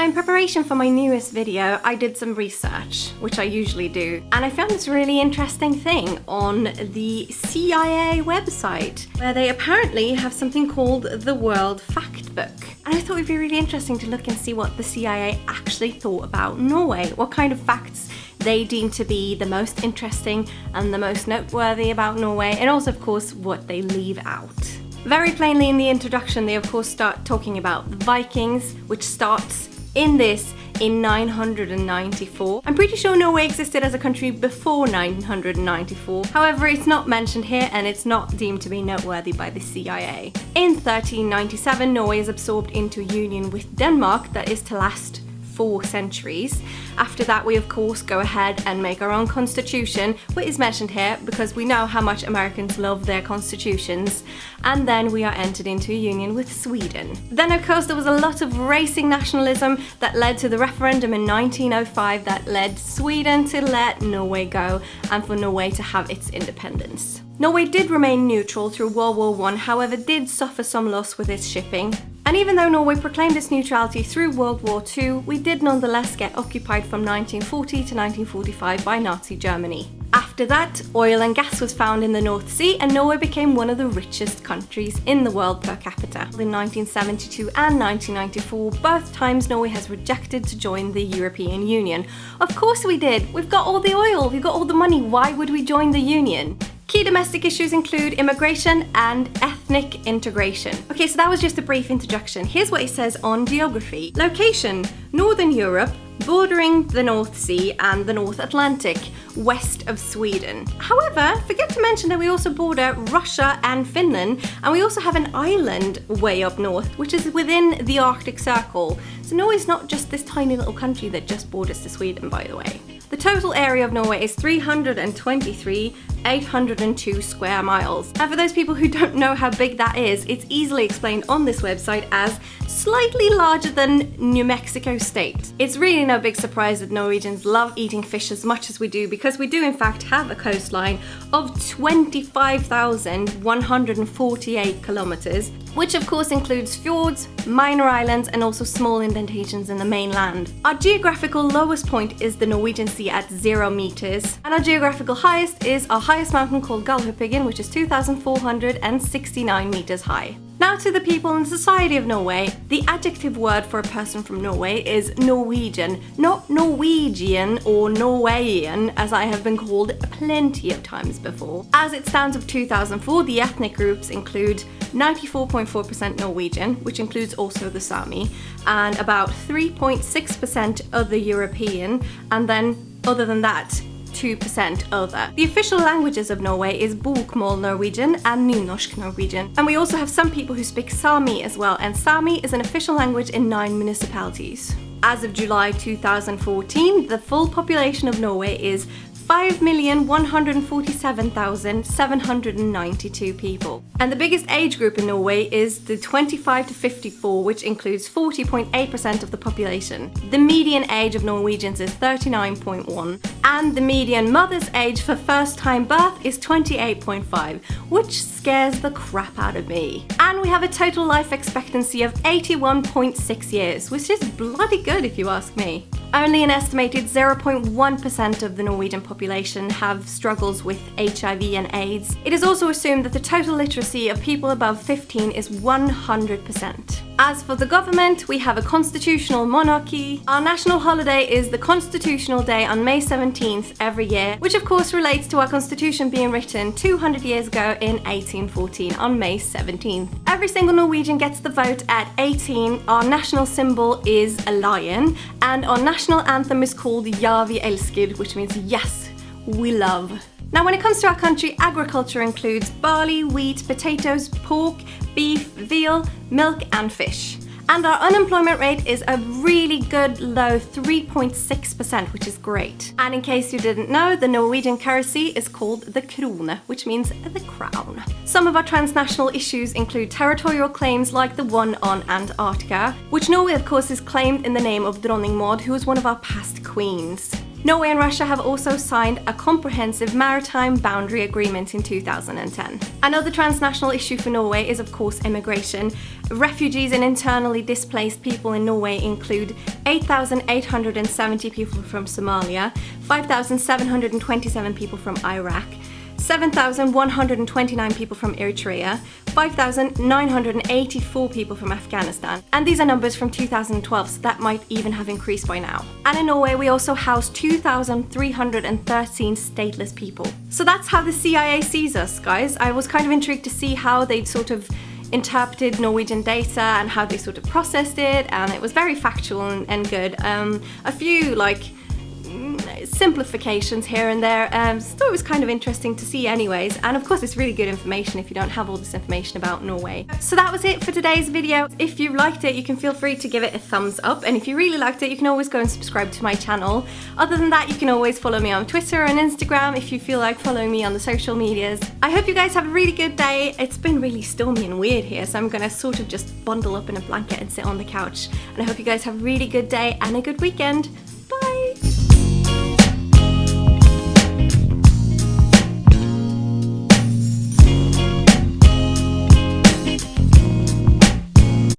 Now, in preparation for my newest video, I did some research, which I usually do, and I found this really interesting thing on the CIA website, where they apparently have something called the World Fact Book. And I thought it'd be really interesting to look and see what the CIA actually thought about Norway, what kind of facts they deem to be the most interesting and the most noteworthy about Norway, and also, of course, what they leave out. Very plainly in the introduction, they of course start talking about the Vikings, which starts in 994. I'm pretty sure Norway existed as a country before 994. However, it's not mentioned here and it's not deemed to be noteworthy by the CIA. In 1397, Norway is absorbed into a union with Denmark that is to last 4 centuries. After that, we of course go ahead and make our own constitution, which is mentioned here because we know how much Americans love their constitutions, and then we are entered into a union with Sweden. Then of course there was a lot of racing nationalism that led to the referendum in 1905 that led Sweden to let Norway go and for Norway to have its independence. Norway did remain neutral through World War I, however did suffer some loss with its shipping. And even though Norway proclaimed its neutrality through World War II, we did nonetheless get occupied from 1940 to 1945 by Nazi Germany. After that, oil and gas was found in the North Sea and Norway became one of the richest countries in the world per capita. In 1972 and 1994, both times Norway has rejected to join the European Union. Of course we did! We've got all the oil, we've got all the money, why would we join the Union? Key domestic issues include immigration and ethnic integration. Okay, so that was just a brief introduction. Here's what it says on geography. Location: Northern Europe, bordering the North Sea and the North Atlantic, west of Sweden. However, forget to mention that we also border Russia and Finland, and we also have an island way up north, which is within the Arctic Circle. So Norway's not just this tiny little country that just borders to Sweden, by the way. The total area of Norway is 323,802 square miles. And for those people who don't know how big that is, it's easily explained on this website as slightly larger than New Mexico State. It's really no big surprise that Norwegians love eating fish as much as we do, because we do in fact have a coastline of 25,148 kilometers, which of course includes fjords, minor islands, and also small indentations in the mainland. Our geographical lowest point is the Norwegian Sea at 0 meters, and our geographical highest is our highest mountain called Galdhøpiggen, which is 2,469 meters high. Now to the people and society of Norway. The adjective word for a person from Norway is Norwegian, not Norwegian or Norwegian, as I have been called plenty of times before. As it stands of 2004, the ethnic groups include 94.4% Norwegian, which includes also the Sami, and about 3.6% other European, and then other than that, 2% other. The official languages of Norway is Bokmål Norwegian and Nynorsk Norwegian. And we also have some people who speak Sami as well, and Sami is an official language in 9 municipalities. As of July 2014, the full population of Norway is 5,147,792 people. And the biggest age group in Norway is the 25 to 54, which includes 40.8% of the population. The median age of Norwegians is 39.1, and the median mother's age for first-time birth is 28.5, which scares the crap out of me. And we have a total life expectancy of 81.6 years, which is bloody good if you ask me. Only an estimated 0.1% of the Norwegian population have struggles with HIV and AIDS. It is also assumed that the total literacy of people above 15 is 100%. As for the government, we have a constitutional monarchy. Our national holiday is the Constitutional Day on May 17th every year, which of course relates to our constitution being written 200 years ago in 1814 on May 17th. Every single Norwegian gets the vote at 18. Our national symbol is a lion, and our national anthem is called Ja vi elsker, which means yes, we love. Now, when it comes to our country, agriculture includes barley, wheat, potatoes, pork, beef, veal, milk, and fish. And our unemployment rate is a really good low 3.6%, which is great. And in case you didn't know, the Norwegian currency is called the krone, which means the crown. Some of our transnational issues include territorial claims like the one on Antarctica, which Norway of course is claimed in the name of Dronning Maud, who was one of our past queens. Norway and Russia have also signed a comprehensive maritime boundary agreement in 2010. Another transnational issue for Norway is of course immigration, Refugees and internally displaced people in Norway include 8,870 people from Somalia, 5,727 people from Iraq, 7,129 people from Eritrea, 5,984 people from Afghanistan. And these are numbers from 2012, so that might even have increased by now. And in Norway, we also house 2,313 stateless people. So that's how the CIA sees us, guys. I was kind of intrigued to see how they'd sort of interpreted Norwegian data and how they sort of processed it, and it was very factual and good. A few simplifications here and there, so it was kind of interesting to see anyways, and of course it's really good information if you don't have all this information about Norway. So that was it for today's video. If you liked it, you can feel free to give it a thumbs up, and if you really liked it, you can always go and subscribe to my channel. Other than that, you can always follow me on Twitter and Instagram if you feel like following me on the social medias. I hope you guys have a really good day. It's been really stormy and weird here, so I'm gonna sort of just bundle up in a blanket and sit on the couch, and I hope you guys have a really good day and a good weekend.